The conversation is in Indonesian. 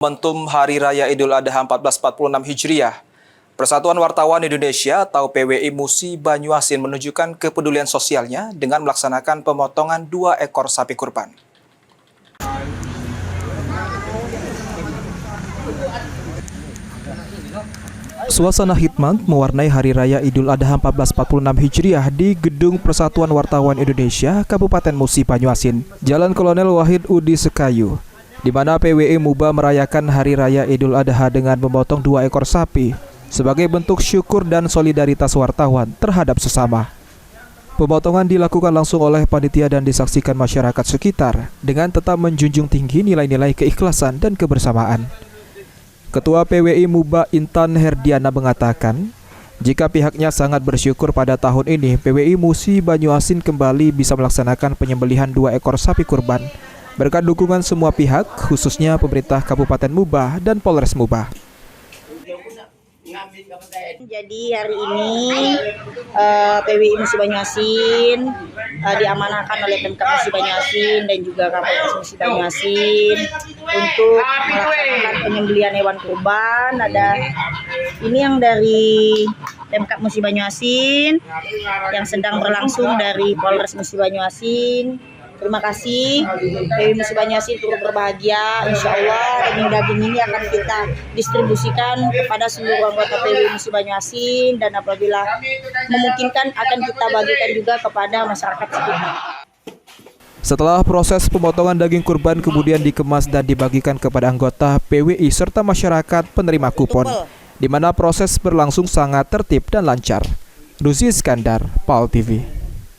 Momentum Hari Raya Idul Adha 1446 Hijriah, Persatuan Wartawan Indonesia atau PWI Musi Banyuasin menunjukkan kepedulian sosialnya dengan melaksanakan pemotongan 2 ekor sapi kurban. Suasana hikmat mewarnai Hari Raya Idul Adha 1446 Hijriah di Gedung Persatuan Wartawan Indonesia, Kabupaten Musi Banyuasin, Jalan Kolonel Wahid Udi Sekayu, di mana PWI Muba merayakan Hari Raya Idul Adha dengan memotong 2 ekor sapi sebagai bentuk syukur dan solidaritas wartawan terhadap sesama. Pemotongan dilakukan langsung oleh panitia dan disaksikan masyarakat sekitar dengan tetap menjunjung tinggi nilai-nilai keikhlasan dan kebersamaan. Ketua PWI Muba Intan Herdiana mengatakan, jika pihaknya sangat bersyukur pada tahun ini PWI Musi Banyuasin kembali bisa melaksanakan penyembelihan 2 ekor sapi kurban berkat dukungan semua pihak, khususnya pemerintah Kabupaten Muba dan Polres Muba. Jadi hari ini PWI Musi Banyuasin diamanahkan oleh Pemkab Musi Banyuasin dan juga Kapolres Musi Banyuasin untuk melaksanakan penyembelihan hewan kurban. Ada ini yang dari Pemkab Musi Banyuasin yang sedang berlangsung dari Polres Musi Banyuasin. Terima kasih, PWI Musi Banyuasin turut berbahagia. Insya Allah daging-daging ini akan kita distribusikan kepada seluruh anggota PWI Musi Banyuasin dan apabila memungkinkan akan kita bagikan juga kepada masyarakat sekitar. Setelah proses pemotongan daging kurban kemudian dikemas dan dibagikan kepada anggota PWI serta masyarakat penerima kupon, di mana proses berlangsung sangat tertib dan lancar. Ruzi Iskandar, PAL TV.